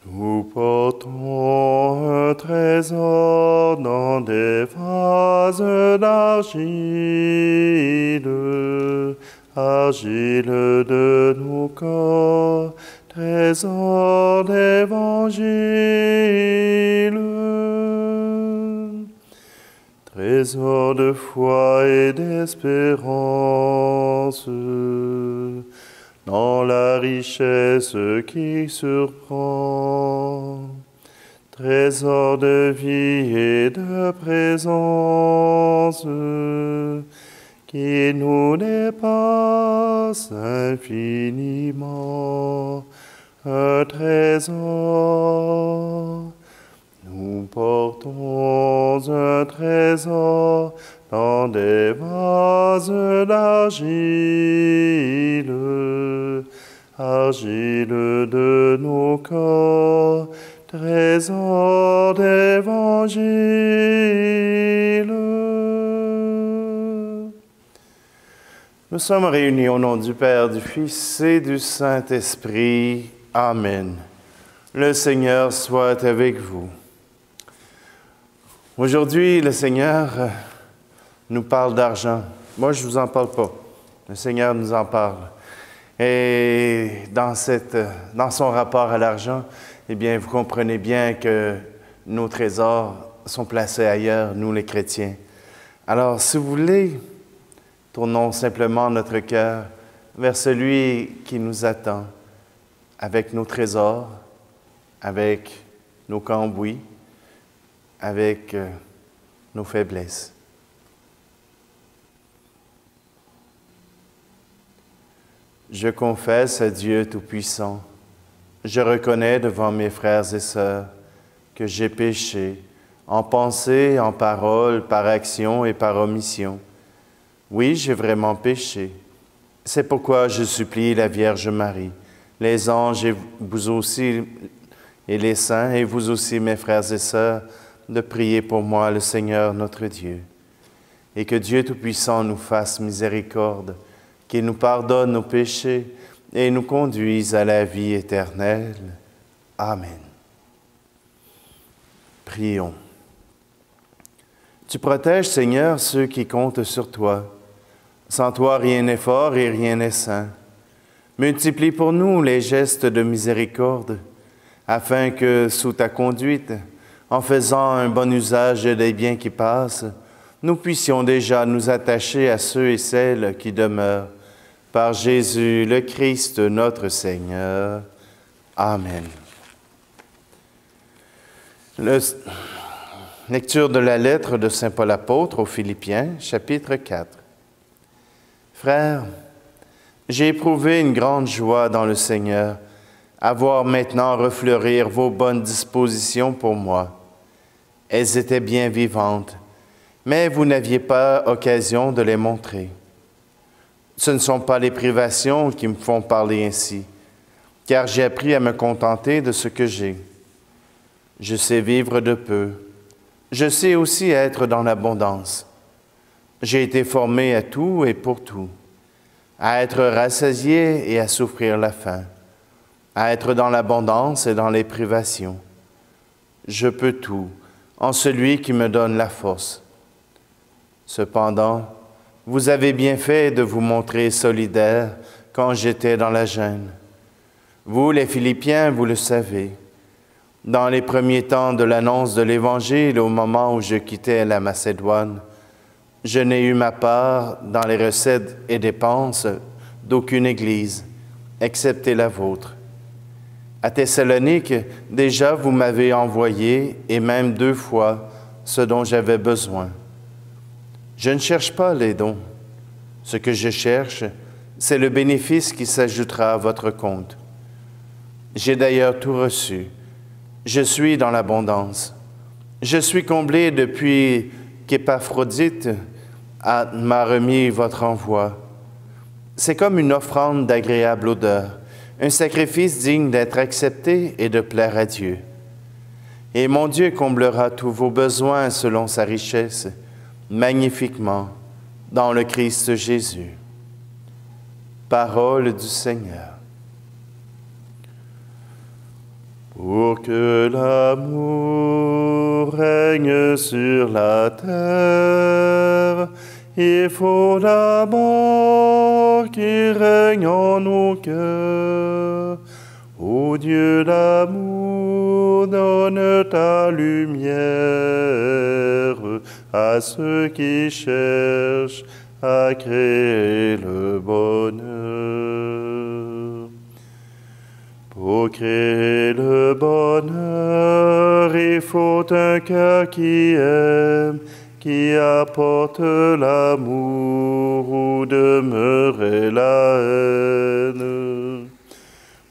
Nous portons un trésor dans des vases d'argile, argile de nos corps, trésor d'évangile. Trésor de foi et d'espérance, dans la richesse qui surprend. Trésor de vie et de présence, qui nous dépasse infiniment. Un trésor. Nous portons un trésor dans des vases d'argile, argile de nos corps, trésor d'évangile. Nous sommes réunis au nom du Père, du Fils et du Saint-Esprit. Amen. Le Seigneur soit avec vous. Aujourd'hui, le Seigneur nous parle d'argent. Moi, je ne vous en parle pas. Le Seigneur nous en parle. Et dans son rapport à l'argent, eh bien, vous comprenez bien que nos trésors sont placés ailleurs, nous les chrétiens. Alors, si vous voulez, tournons simplement notre cœur vers celui qui nous attend avec nos trésors, avec nos cambouis, avec nos faiblesses. Je confesse à Dieu Tout-Puissant, je reconnais devant mes frères et sœurs que j'ai péché en pensée, en parole, par action et par omission. Oui, j'ai vraiment péché. C'est pourquoi je supplie la Vierge Marie, les anges et vous aussi, et les saints, et vous aussi, mes frères et sœurs, de prier pour moi, le Seigneur notre Dieu. Et que Dieu Tout-Puissant nous fasse miséricorde, qu'il nous pardonne nos péchés et nous conduise à la vie éternelle. Amen. Prions. Tu protèges, Seigneur, ceux qui comptent sur toi. Sans toi, rien n'est fort et rien n'est saint. Multiplie pour nous les gestes de miséricorde, afin que, sous ta conduite, en faisant un bon usage des biens qui passent, nous puissions déjà nous attacher à ceux et celles qui demeurent. Par Jésus le Christ, notre Seigneur. Amen. Lecture de la lettre de saint Paul apôtre aux Philippiens, chapitre 4. Frères, j'ai éprouvé une grande joie dans le Seigneur, à voir maintenant refleurir vos bonnes dispositions pour moi. Elles étaient bien vivantes, mais vous n'aviez pas occasion de les montrer. Ce ne sont pas les privations qui me font parler ainsi, car j'ai appris à me contenter de ce que j'ai. Je sais vivre de peu. Je sais aussi être dans l'abondance. J'ai été formé à tout et pour tout, à être rassasié et à souffrir la faim, à être dans l'abondance et dans les privations. Je peux tout en celui qui me donne la force. Cependant, vous avez bien fait de vous montrer solidaire quand j'étais dans la gêne. Vous, les Philippiens, vous le savez. Dans les premiers temps de l'annonce de l'Évangile, au moment où je quittais la Macédoine, je n'ai eu ma part dans les recettes et dépenses d'aucune église, excepté la vôtre. À Thessalonique, déjà vous m'avez envoyé, et même 2 fois, ce dont j'avais besoin. Je ne cherche pas les dons. Ce que je cherche, c'est le bénéfice qui s'ajoutera à votre compte. J'ai d'ailleurs tout reçu. Je suis dans l'abondance. Je suis comblé depuis qu'Épaphrodite m'a remis votre envoi. C'est comme une offrande d'agréable odeur, un sacrifice digne d'être accepté et de plaire à Dieu. Et mon Dieu comblera tous vos besoins selon sa richesse, magnifiquement, dans le Christ Jésus. Parole du Seigneur. Pour que l'amour règne sur la terre, il faut la mort qui règne en nos cœurs. Ô Dieu d'amour, donne ta lumière à ceux qui cherchent à créer le bonheur. Pour créer le bonheur, il faut un cœur qui aime, qui apporte l'amour où demeurait la haine.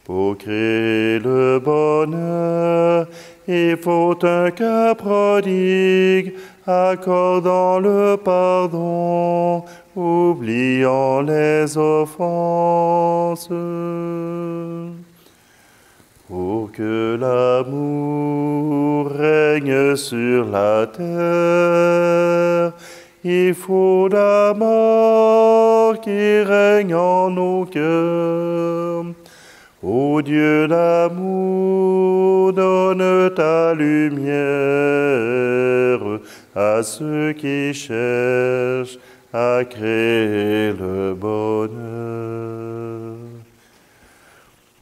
Pour créer le bonheur, il faut un cœur prodigue, accordant le pardon, oubliant les offenses. Pour que l'amour règne sur la terre, il faut la mort qui règne en nos cœurs. Ô Dieu d'amour, donne ta lumière à ceux qui cherchent à créer le bonheur.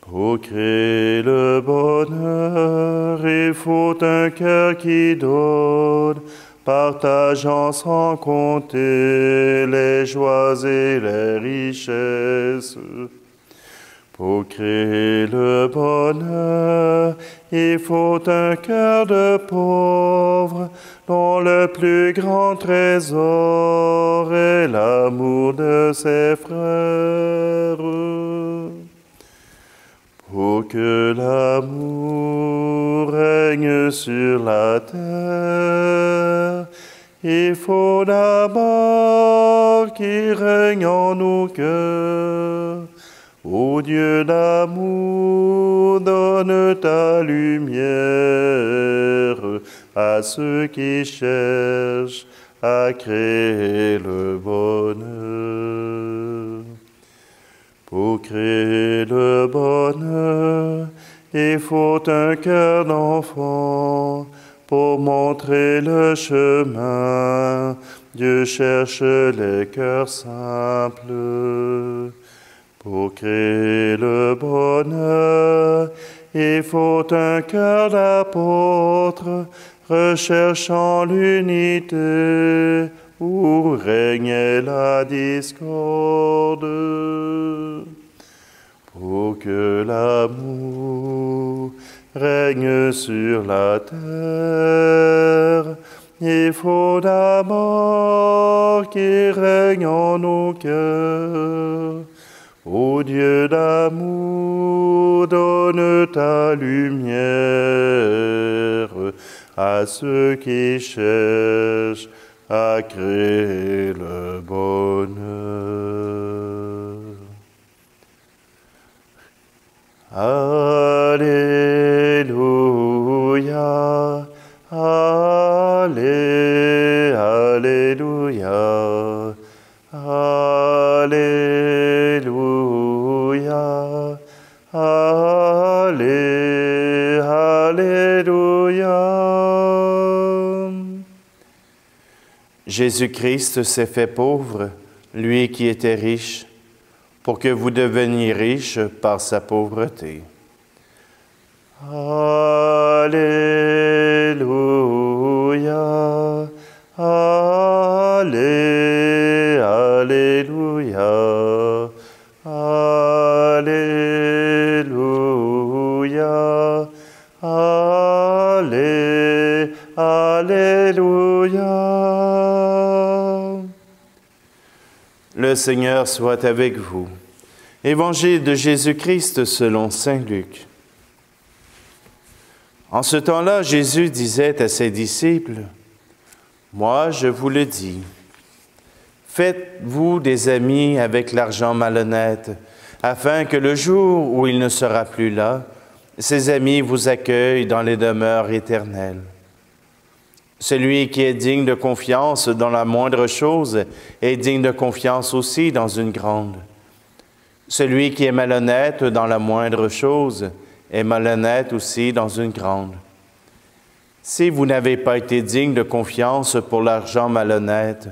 Pour créer le bonheur, il faut un cœur qui donne, partageant sans compter les joies et les richesses. Pour créer le bonheur, il faut un cœur de pauvre, dont le plus grand trésor est l'amour de ses frères. Pour que l'amour règne sur la terre, il faut la mort qui règne en nos cœurs. Ô Dieu d'amour, donne ta lumière à ceux qui cherchent à créer le bonheur. Pour créer le bonheur, il faut un cœur d'enfant pour montrer le chemin. Dieu cherche les cœurs simples. Pour créer le bonheur, il faut un cœur d'apôtre, recherchant l'unité où régnait la discorde. Pour que l'amour règne sur la terre, il faut la mort qui règne en nos cœurs. Ô Dieu d'amour, donne ta lumière à ceux qui cherchent à créer le bonheur. Alléluia, Alléluia, Alléluia, Alléluia. Jésus-Christ s'est fait pauvre, lui qui était riche, pour que vous deveniez riches par sa pauvreté. Alléluia, Alléluia, Alléluia, Alléluia. Le Seigneur soit avec vous. Évangile de Jésus-Christ selon saint Luc. En ce temps-là, Jésus disait à ses disciples, « Moi, je vous le dis, faites-vous des amis avec l'argent malhonnête, afin que le jour où il ne sera plus là, ses amis vous accueillent dans les demeures éternelles. Celui qui est digne de confiance dans la moindre chose est digne de confiance aussi dans une grande. Celui qui est malhonnête dans la moindre chose et malhonnête aussi dans une grande. Si vous n'avez pas été digne de confiance pour l'argent malhonnête,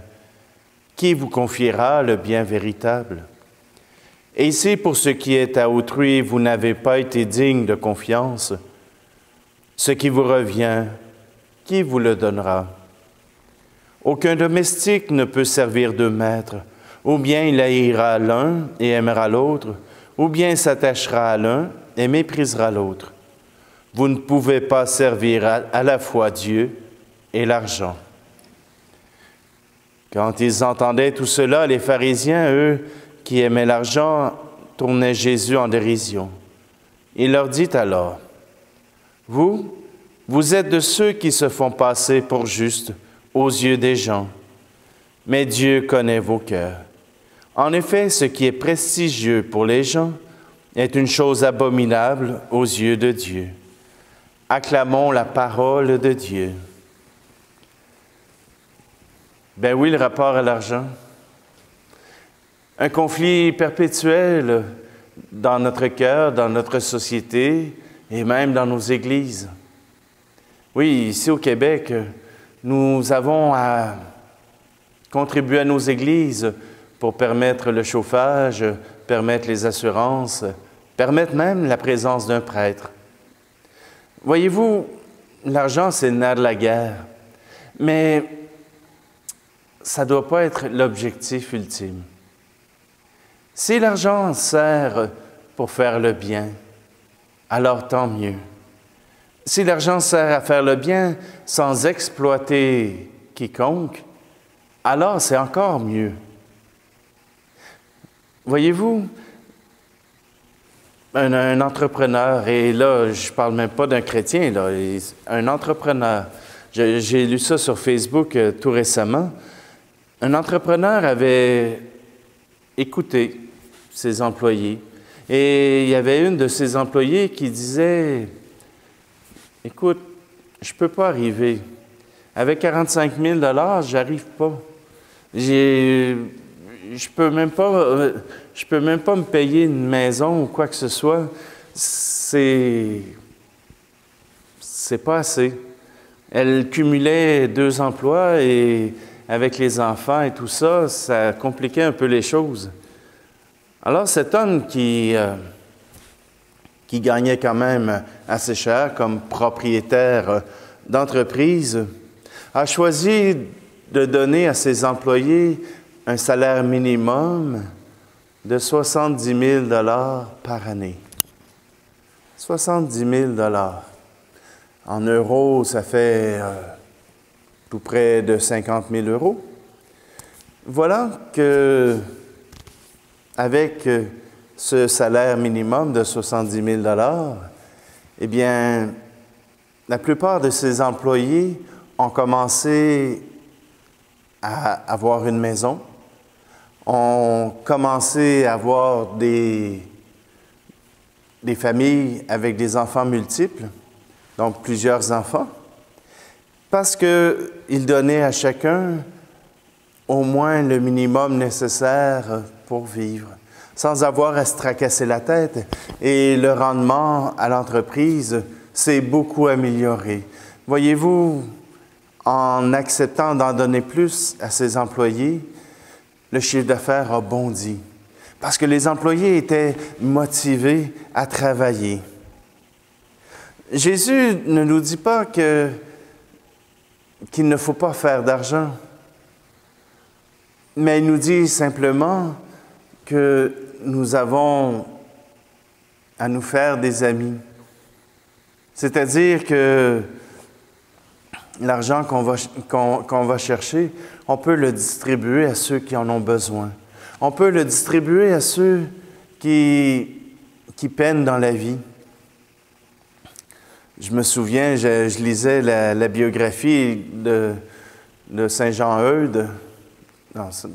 qui vous confiera le bien véritable? Et si pour ce qui est à autrui, vous n'avez pas été digne de confiance, ce qui vous revient, qui vous le donnera? Aucun domestique ne peut servir deux maîtres. Ou bien il haïra l'un et aimera l'autre, ou bien s'attachera à l'un et méprisera l'autre. Vous ne pouvez pas servir à la fois Dieu et l'argent. Quand ils entendaient tout cela, les pharisiens, eux, qui aimaient l'argent, tournaient Jésus en dérision. Il leur dit alors, « Vous êtes de ceux qui se font passer pour justes aux yeux des gens, mais Dieu connaît vos cœurs. En effet, ce qui est prestigieux pour les gens est une chose abominable aux yeux de Dieu. Acclamons la parole de Dieu. » Ben oui, le rapport à l'argent. Un conflit perpétuel dans notre cœur, dans notre société et même dans nos églises. Oui, ici au Québec, nous avons à contribuer à nos églises pour permettre le chauffage, permettre les assurances, permettre même la présence d'un prêtre. Voyez-vous, l'argent, c'est le nerf de la guerre, mais ça ne doit pas être l'objectif ultime. Si l'argent sert pour faire le bien, alors tant mieux. Si l'argent sert à faire le bien sans exploiter quiconque, alors c'est encore mieux. Voyez-vous, un entrepreneur, et là, je ne parle même pas d'un chrétien, là, un entrepreneur, j'ai lu ça sur Facebook tout récemment, un entrepreneur avait écouté ses employés et il y avait une de ses employés qui disait « Écoute, je ne peux pas arriver. Avec 45 000 $, j'arrive pas. Je peux même pas me payer une maison ou quoi que ce soit. C'est pas assez. » Elle cumulait 2 emplois et avec les enfants et tout ça, ça compliquait un peu les choses. Alors cet homme qui gagnait quand même assez cher comme propriétaire d'entreprise, a choisi de donner à ses employés un salaire minimum de 70 000 $ par année. 70 000 $. En euros, ça fait tout près de 50 000 €. Voilà que, avec ce salaire minimum de 70 000 $, eh bien, la plupart de ces employés ont commencé à avoir une maison, ont commencé à avoir des familles avec des enfants multiples, donc plusieurs enfants, parce qu'ils donnaient à chacun au moins le minimum nécessaire pour vivre, sans avoir à se tracasser la tête. Et le rendement à l'entreprise s'est beaucoup amélioré. Voyez-vous, en acceptant d'en donner plus à ses employés, le chiffre d'affaires a bondi, parce que les employés étaient motivés à travailler. Jésus ne nous dit pas qu'il ne faut pas faire d'argent, mais il nous dit simplement que nous avons à nous faire des amis. C'est-à-dire que l'argent qu'on va chercher, on peut le distribuer à ceux qui en ont besoin. On peut le distribuer à ceux qui peinent dans la vie. Je me souviens, je lisais la biographie de Saint Jean Eudes. C'est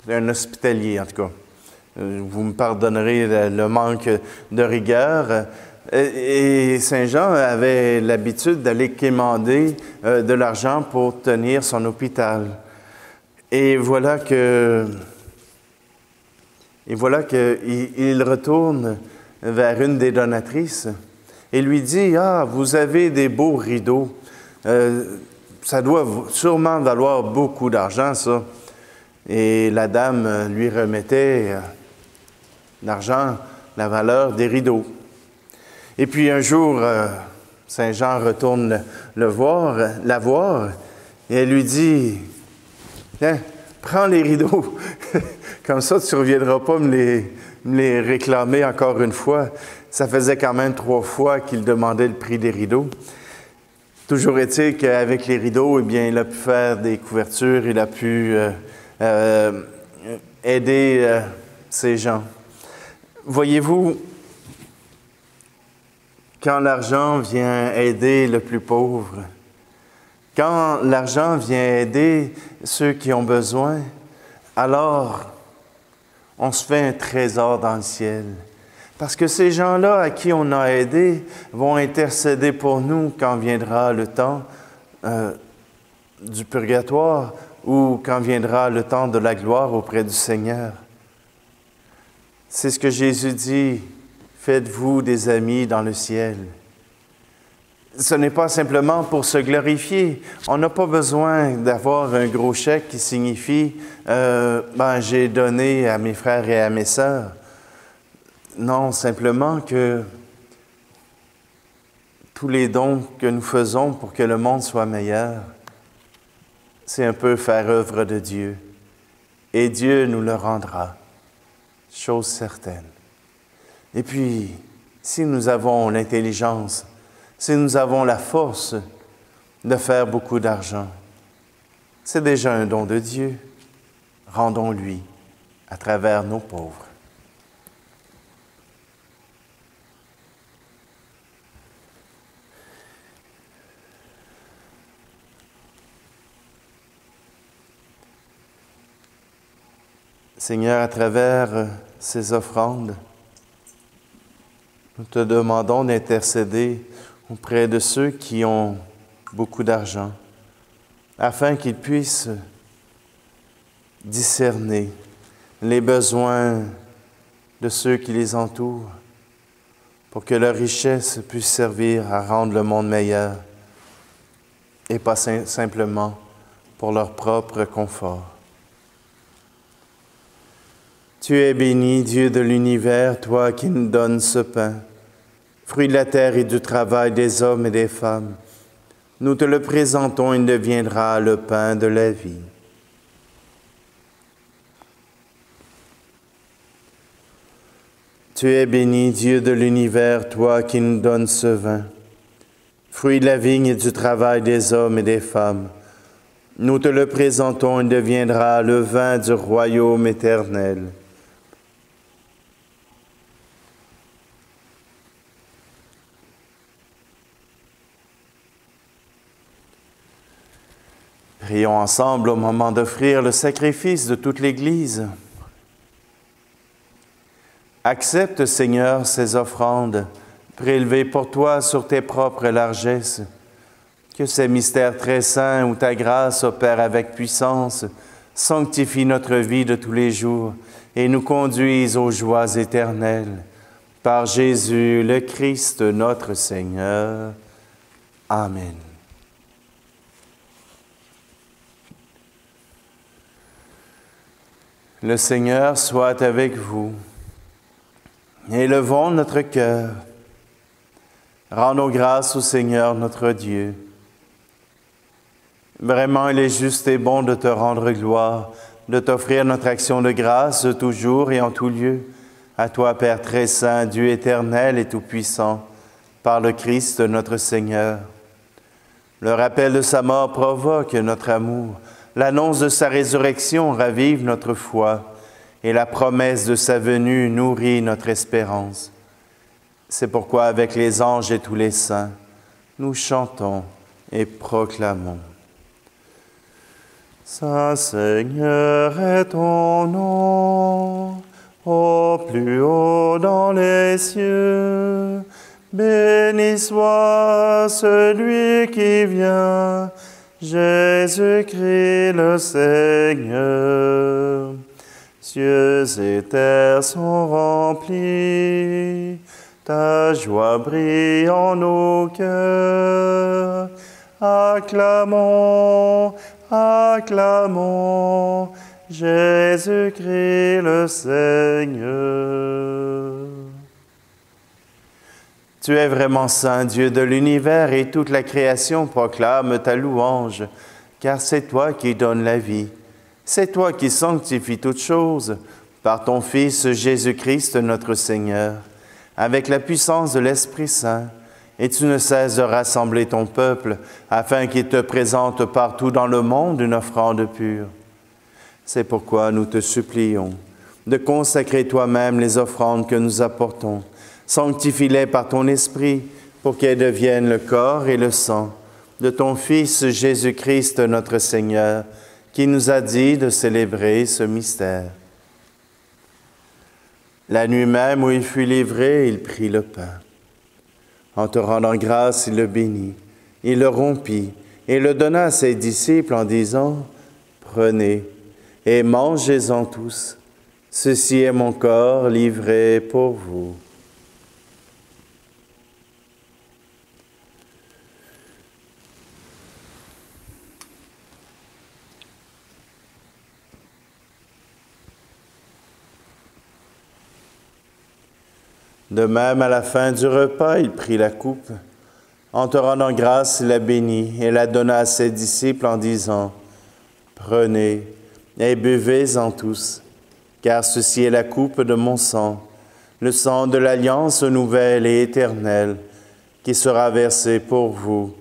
un hospitalier, en tout cas. Vous me pardonnerez le manque de rigueur. Et Saint Jean avait l'habitude d'aller quémander de l'argent pour tenir son hôpital. Et voilà que Et voilà qu'il retourne vers une des donatrices et lui dit « Ah, vous avez des beaux rideaux. Ça doit sûrement valoir beaucoup d'argent, ça. » Et la dame lui remettait l'argent, la valeur des rideaux. Et puis un jour, Saint Jean retourne la voir, et elle lui dit « Tiens, prends les rideaux, comme ça tu ne reviendras pas me les réclamer encore une fois. » Ça faisait quand même 3 fois qu'il demandait le prix des rideaux. Toujours est-il qu'avec les rideaux, eh bien, il a pu faire des couvertures, il a pu aider ces gens. Voyez-vous, quand l'argent vient aider le plus pauvre, quand l'argent vient aider ceux qui ont besoin, alors on se fait un trésor dans le ciel. Parce que ces gens-là à qui on a aidé vont intercéder pour nous quand viendra le temps du purgatoire ou quand viendra le temps de la gloire auprès du Seigneur. C'est ce que Jésus dit, « Faites-vous des amis dans le ciel ». Ce n'est pas simplement pour se glorifier. On n'a pas besoin d'avoir un gros chèque qui signifie j'ai donné à mes frères et à mes sœurs. Non, simplement que tous les dons que nous faisons pour que le monde soit meilleur, c'est un peu faire œuvre de Dieu. Et Dieu nous le rendra, chose certaine. Et puis, si nous avons l'intelligence, si nous avons la force de faire beaucoup d'argent, c'est déjà un don de Dieu. Rendons-lui à travers nos pauvres. Seigneur, à travers ces offrandes, nous te demandons d'intercéder auprès de ceux qui ont beaucoup d'argent, afin qu'ils puissent discerner les besoins de ceux qui les entourent, pour que leur richesse puisse servir à rendre le monde meilleur, et pas simplement pour leur propre confort. Tu es béni, Dieu de l'univers, toi qui nous donnes ce pain, fruit de la terre et du travail des hommes et des femmes. Nous te le présentons, il deviendra le pain de la vie. Tu es béni, Dieu de l'univers, toi qui nous donnes ce vin, fruit de la vigne et du travail des hommes et des femmes. Nous te le présentons, il deviendra le vin du royaume éternel. Prions ensemble au moment d'offrir le sacrifice de toute l'Église. Accepte, Seigneur, ces offrandes, prélevées pour toi sur tes propres largesses. Que ces mystères très saints où ta grâce opère avec puissance sanctifie notre vie de tous les jours et nous conduise aux joies éternelles. Par Jésus le Christ, notre Seigneur. Amen. Le Seigneur soit avec vous. Élevons notre cœur. Rendons grâce au Seigneur notre Dieu. Vraiment, il est juste et bon de te rendre gloire, de t'offrir notre action de grâce toujours et en tout lieu. À toi, Père très saint, Dieu éternel et tout-puissant, par le Christ notre Seigneur. Le rappel de sa mort provoque notre amour. L'annonce de sa résurrection ravive notre foi et la promesse de sa venue nourrit notre espérance. C'est pourquoi, avec les anges et tous les saints, nous chantons et proclamons. Saint Seigneur est ton nom, au plus haut dans les cieux. Béni soit celui qui vient, Jésus-Christ le Seigneur. Cieux et terre sont remplis, ta joie brille en nos cœurs. Acclamons, acclamons, Jésus-Christ le Seigneur. Tu es vraiment saint, Dieu de l'univers, et toute la création proclame ta louange, car c'est toi qui donnes la vie. C'est toi qui sanctifies toutes choses, par ton Fils Jésus-Christ notre Seigneur, avec la puissance de l'Esprit Saint, et tu ne cesses de rassembler ton peuple, afin qu'il te présente partout dans le monde une offrande pure. C'est pourquoi nous te supplions de consacrer toi-même les offrandes que nous apportons. Sanctifie-les par ton Esprit, pour qu'elles deviennent le corps et le sang de ton Fils Jésus-Christ notre Seigneur, qui nous a dit de célébrer ce mystère. La nuit même où il fut livré, il prit le pain. En te rendant grâce, il le bénit, il le rompit et le donna à ses disciples en disant, « Prenez et mangez-en tous, ceci est mon corps livré pour vous. » De même, à la fin du repas, il prit la coupe. En te rendant grâce, il la bénit et la donna à ses disciples en disant, « Prenez et buvez-en tous, car ceci est la coupe de mon sang, le sang de l'alliance nouvelle et éternelle, qui sera versé pour vous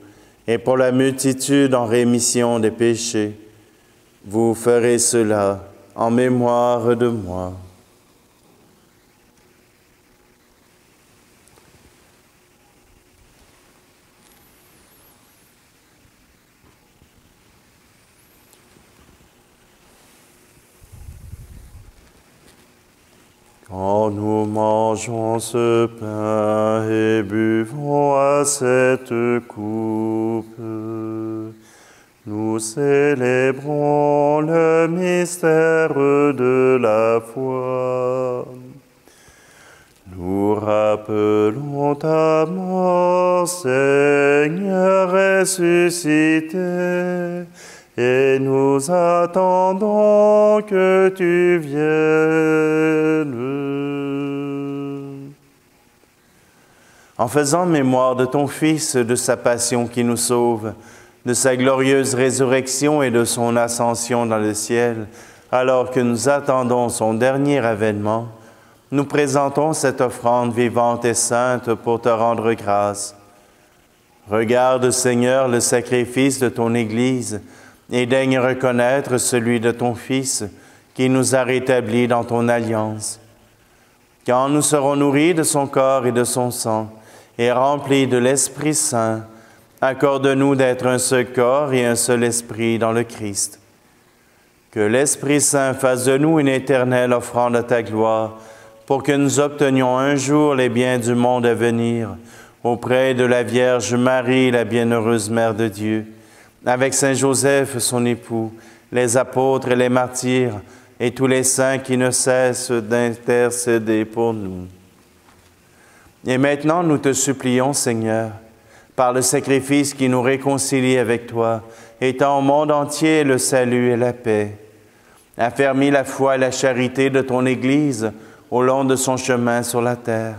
et pour la multitude en rémission des péchés. Vous ferez cela en mémoire de moi. » Quand nous mangeons ce pain et buvons à cette coupe, nous célébrons le mystère de la foi. Nous rappelons ta mort, Seigneur ressuscité, et nous attendons que tu viennes. En faisant mémoire de ton Fils, de sa passion qui nous sauve, de sa glorieuse résurrection et de son ascension dans le ciel, alors que nous attendons son dernier avènement, nous présentons cette offrande vivante et sainte pour te rendre grâce. Regarde, Seigneur, le sacrifice de ton Église, et daigne reconnaître celui de ton Fils qui nous a rétablis dans ton alliance. Quand nous serons nourris de son corps et de son sang et remplis de l'Esprit Saint, accorde-nous d'être un seul corps et un seul esprit dans le Christ. Que l'Esprit Saint fasse de nous une éternelle offrande à ta gloire, pour que nous obtenions un jour les biens du monde à venir, auprès de la Vierge Marie, la bienheureuse Mère de Dieu, avec Saint Joseph, son époux, les apôtres et les martyrs, et tous les saints qui ne cessent d'intercéder pour nous. Et maintenant, nous te supplions, Seigneur, par le sacrifice qui nous réconcilie avec toi, étends au monde entier le salut et la paix. Affermis la foi et la charité de ton Église au long de son chemin sur la terre.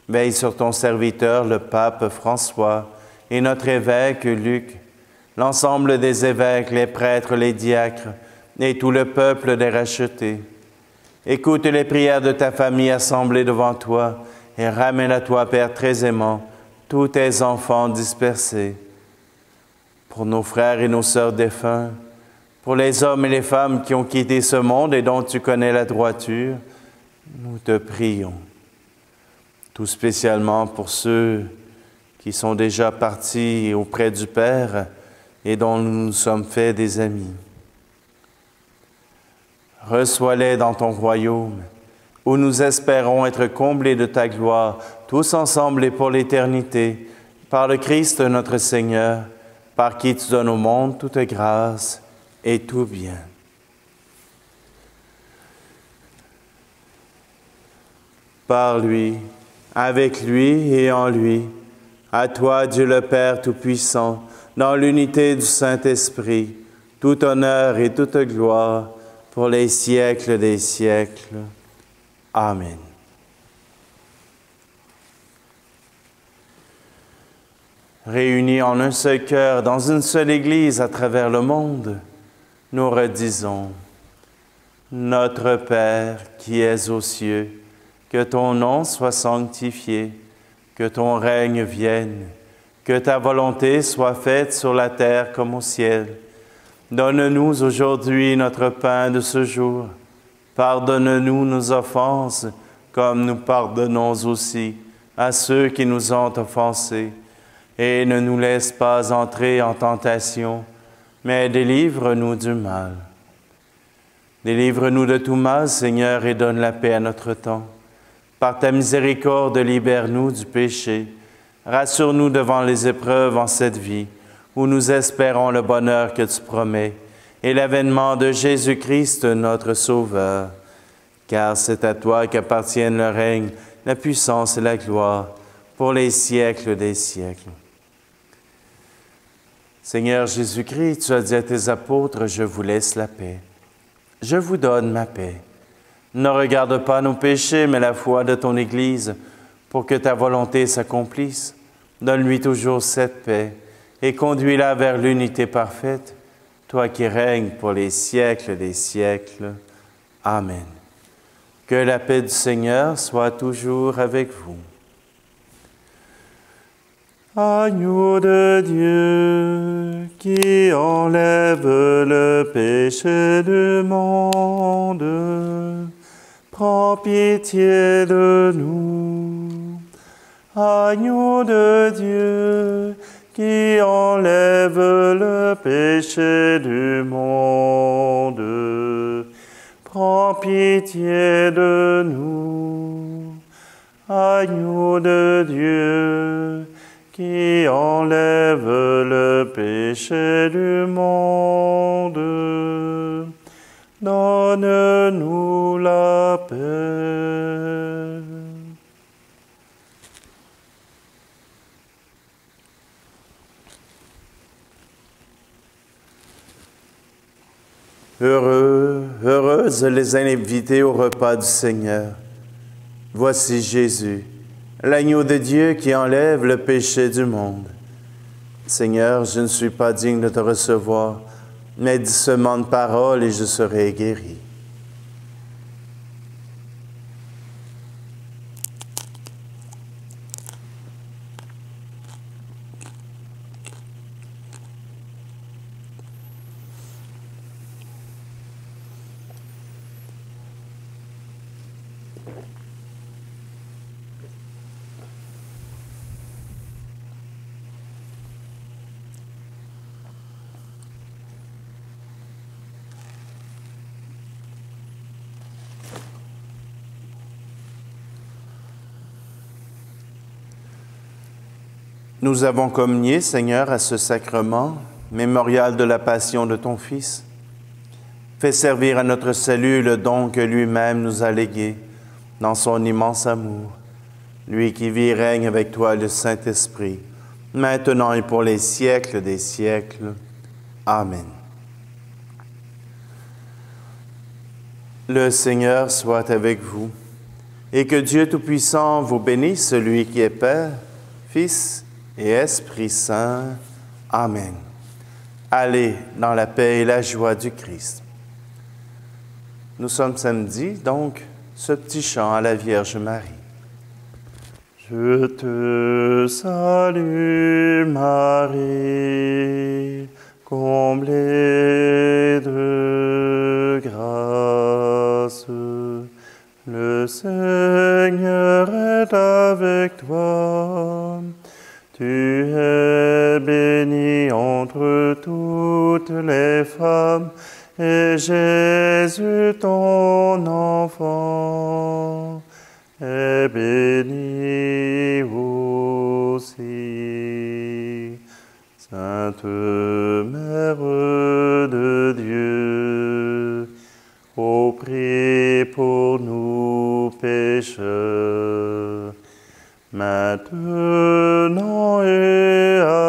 Veille sur ton serviteur, le pape François, et notre évêque Luc, l'ensemble des évêques, les prêtres, les diacres, et tout le peuple des rachetés. Écoute les prières de ta famille assemblée devant toi, et ramène à toi, Père très aimant, tous tes enfants dispersés. Pour nos frères et nos sœurs défunts, pour les hommes et les femmes qui ont quitté ce monde et dont tu connais la droiture, nous te prions. Tout spécialement pour ceux qui sont déjà partis auprès du Père et dont nous nous sommes faits des amis. Reçois-les dans ton royaume, où nous espérons être comblés de ta gloire, tous ensemble et pour l'éternité, par le Christ notre Seigneur, par qui tu donnes au monde toute grâce et tout bien. par lui, avec lui et en lui. À toi, Dieu le Père Tout-Puissant, dans l'unité du Saint-Esprit, tout honneur et toute gloire pour les siècles des siècles. Amen. Réunis en un seul cœur, dans une seule Église à travers le monde, nous redisons: Notre Père qui es aux cieux, que ton nom soit sanctifié, que ton règne vienne, que ta volonté soit faite sur la terre comme au ciel. Donne-nous aujourd'hui notre pain de ce jour. Pardonne-nous nos offenses, comme nous pardonnons aussi à ceux qui nous ont offensés. Et ne nous laisse pas entrer en tentation, mais délivre-nous du mal. Délivre-nous de tout mal, Seigneur, et donne la paix à notre temps. Par ta miséricorde, libère-nous du péché. Rassure-nous devant les épreuves en cette vie, où nous espérons le bonheur que tu promets, et l'avènement de Jésus-Christ, notre Sauveur. Car c'est à toi qu'appartiennent le règne, la puissance et la gloire, pour les siècles des siècles. Seigneur Jésus-Christ, tu as dit à tes apôtres, je vous laisse la paix. Je vous donne ma paix. Ne regarde pas nos péchés, mais la foi de ton Église, pour que ta volonté s'accomplisse. Donne-lui toujours cette paix et conduis-la vers l'unité parfaite, toi qui règnes pour les siècles des siècles. Amen. Que la paix du Seigneur soit toujours avec vous. Agneau de Dieu, qui enlève le péché du monde, prends pitié de nous. Agneau de Dieu, qui enlève le péché du monde, prends pitié de nous. Agneau de Dieu, qui enlève le péché du monde, donne-nous la paix. Heureuses les invités au repas du Seigneur. Voici Jésus, l'agneau de Dieu qui enlève le péché du monde. Seigneur, je ne suis pas digne de te recevoir, mais dis seulement une parole et je serai guéri. Nous avons communié, Seigneur, à ce sacrement, mémorial de la passion de ton Fils. Fais servir à notre salut le don que lui-même nous a légué dans son immense amour. Lui qui vit et règne avec toi le Saint-Esprit, maintenant et pour les siècles des siècles. Amen. Le Seigneur soit avec vous, et que Dieu Tout-Puissant vous bénisse, celui qui est Père, Fils et Esprit Saint. Amen. Allez dans la paix et la joie du Christ. Nous sommes samedi, donc ce petit chant à la Vierge Marie. Je te salue Marie, comblée de grâce. Le Seigneur est avec toi. Tu es bénie entre toutes les femmes, et Jésus, ton enfant, est béni aussi. Sainte Mère de Dieu, ô prie pour nous pécheurs, maintenant et à